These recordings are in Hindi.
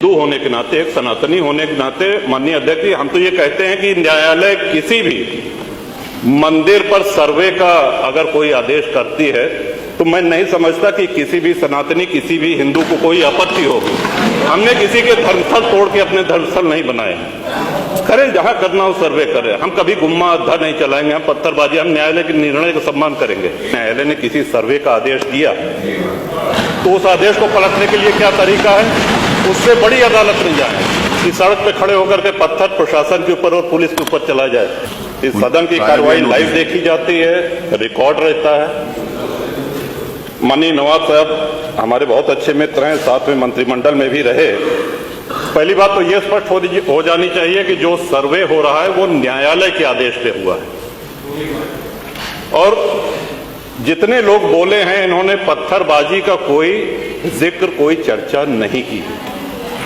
हिंदू होने के नाते, एक सनातनी होने के नाते माननीय अध्यक्ष जी, हम तो ये कहते हैं कि न्यायालय किसी भी मंदिर पर सर्वे का अगर कोई आदेश करती है तो मैं नहीं समझता कि किसी भी सनातनी, किसी भी हिंदू को कोई आपत्ति होगी। हमने किसी के धर्मस्थल तोड़ के अपने धर्मस्थल नहीं बनाए। करें, जहां करना हो सर्वे करें। हम कभी गुम्मा अद्धा नहीं चलाएंगे, हम पत्थरबाजी, हम न्यायालय के निर्णय का सम्मान करेंगे। न्यायालय ने किसी सर्वे का आदेश दिया तो उस आदेश को पलटने के लिए क्या तरीका है? उससे बड़ी अदालत नहीं जाए कि सड़क पे खड़े होकर के पत्थर प्रशासन के ऊपर और पुलिस के ऊपर चला जाए। इस सदन की कार्रवाई लाइव देखी जाती है, रिकॉर्ड रहता है। माननीय नवाब साहब हमारे बहुत अच्छे मित्र हैं, साथ में मंत्रिमंडल में भी रहे। पहली बात तो यह स्पष्ट हो जानी चाहिए कि जो सर्वे हो रहा है वो न्यायालय के आदेश पे हुआ है। और जितने लोग बोले हैं, इन्होंने पत्थरबाजी का कोई जिक्र, कोई चर्चा नहीं की।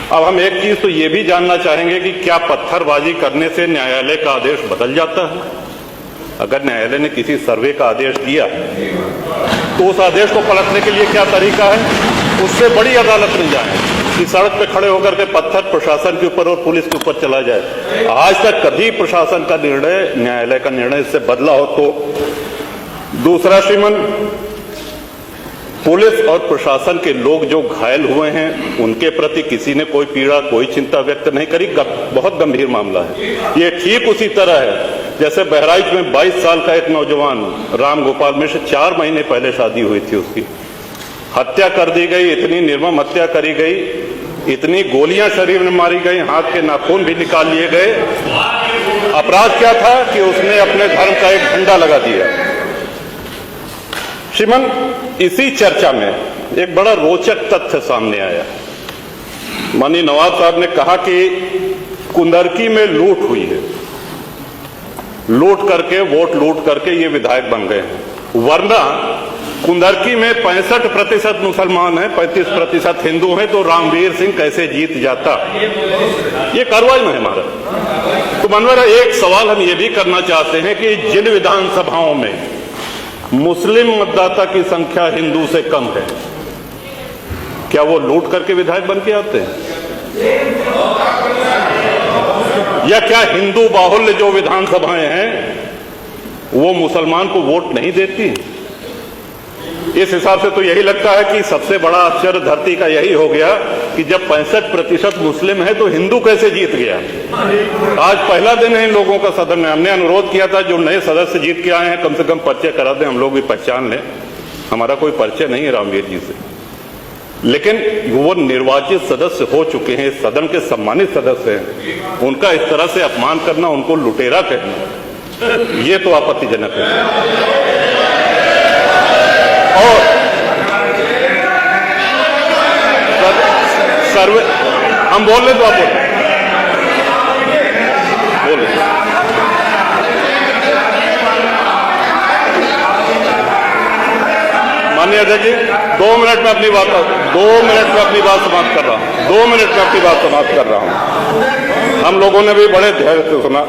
अब हम एक चीज तो ये भी जानना चाहेंगे कि क्या पत्थरबाजी करने से न्यायालय का आदेश बदल जाता है? अगर न्यायालय ने किसी सर्वे का आदेश दिया तो उस आदेश को पलटने के लिए क्या तरीका है? उससे बड़ी अदालत नहीं जाए कि सड़क पे खड़े होकर के पत्थर प्रशासन के ऊपर और पुलिस के ऊपर चला जाए। आज तक कभी प्रशासन का निर्णय, न्यायालय का निर्णय इससे बदला हो तो? दूसरा, श्रीमान, पुलिस और प्रशासन के लोग जो घायल हुए हैं उनके प्रति किसी ने कोई पीड़ा, कोई चिंता व्यक्त नहीं करी। बहुत गंभीर मामला है ये। ठीक उसी तरह है जैसे बहराइच में 22 साल का एक नौजवान राम गोपाल मिश्र, 4 महीने पहले शादी हुई थी, उसकी हत्या कर दी गई। इतनी निर्मम हत्या करी गई, इतनी गोलियां शरीर में मारी गई, हाथ के नाखून भी निकाल लिए गए। अपराध क्या था कि उसने अपने धर्म का एक झंडा लगा दिया। श्रीमान, इसी चर्चा में एक बड़ा रोचक तथ्य सामने आया। माननीय नवाब साहब ने कहा कि कुंदरकी में लूट हुई है, लूट करके, वोट लूट करके ये विधायक बन गए हैं। वरना कुंदरकी में 65% मुसलमान हैं, 35% हिंदू हैं, तो रामवीर सिंह कैसे जीत जाता? ये कार्रवाई में है हमारा। तो मनोहर, एक सवाल हम ये भी करना चाहते हैं कि जिन विधानसभाओं में मुस्लिम मतदाता की संख्या हिंदू से कम है, क्या वो लूट करके विधायक बन के आते हैं? या क्या हिंदू बाहुल्य जो विधानसभाएं हैं वो मुसलमान को वोट नहीं देती? इस हिसाब से तो यही लगता है कि सबसे बड़ा आश्चर्य धरती का यही हो गया कि जब 65% मुस्लिम है तो हिंदू कैसे जीत गया? आज पहला दिन है इन लोगों का सदन में। हमने अनुरोध किया था जो नए सदस्य जीत के आए हैं कम से कम परिचय करा दें, हम लोग भी पहचान लें। हमारा कोई परिचय नहीं है रामवीर जी से, लेकिन वो निर्वाचित सदस्य हो चुके हैं, सदन के सम्मानित सदस्य हैं। उनका इस तरह से अपमान करना, उनको लुटेरा कहना, ये तो आपत्तिजनक है। और सर्वे हम बोल रहे तो आप बोले। माननीय अध्यक्ष जी, 2 मिनट में अपनी बात समाप्त कर रहा हूं। 2 मिनट में अपनी बात समाप्त कर रहा हूं। हम लोगों ने भी बड़े धैर्य से सुना।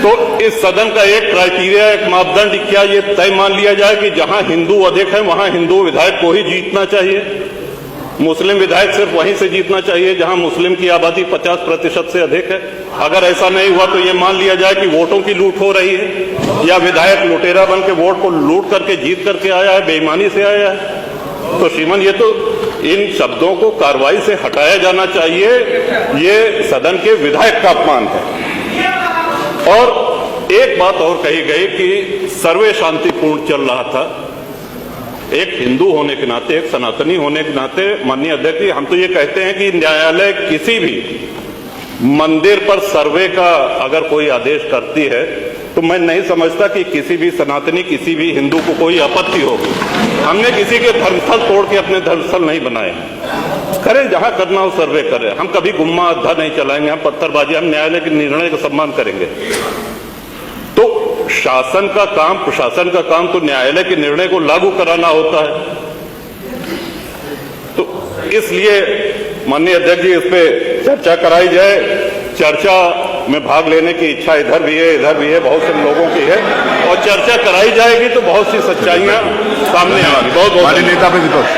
तो इस सदन का एक क्राइटेरिया, एक मापदंड क्या ये तय मान लिया जाए कि जहां हिंदू अधिक है वहां हिंदू विधायक को ही जीतना चाहिए, मुस्लिम विधायक सिर्फ वहीं से जीतना चाहिए जहां मुस्लिम की आबादी 50% से अधिक है? अगर ऐसा नहीं हुआ तो ये मान लिया जाए कि वोटों की लूट हो रही है या विधायक लुटेरा बन के वोट को लूट करके जीत करके आया है, बेईमानी से आया है। तो श्रीमान, ये तो इन शब्दों को कार्रवाई से हटाया जाना चाहिए। ये सदन के विधायक का अपमान है। और एक बात और कही गई कि सर्वे शांतिपूर्ण चल रहा था। एक हिंदू होने के नाते, एक सनातनी होने के नाते माननीय अध्यक्ष जी, हम तो ये कहते हैं कि न्यायालय किसी भी मंदिर पर सर्वे का अगर कोई आदेश करती है तो मैं नहीं समझता कि किसी भी सनातनी, किसी भी हिंदू को कोई आपत्ति होगी। हमने किसी के धर्मस्थल तोड़ के अपने धर्मस्थल नहीं बनाए। करें, जहां करना हो सर्वे करें। हम कभी गुम्मा अद्धा नहीं चलाएंगे, हम पत्थरबाजी, हम न्यायालय के निर्णय का सम्मान करेंगे। तो शासन का काम, प्रशासन का काम तो न्यायालय के निर्णय को लागू कराना होता है। तो इसलिए माननीय अध्यक्ष जी, इस पे चर्चा कराई जाए। चर्चा में भाग लेने की इच्छा इधर भी है, इधर भी है, बहुत से लोगों की है, और चर्चा कराई जाएगी तो बहुत सी सच्चाइयां सामने आएंगी। बहुत बहुत नेता पे विपक्ष।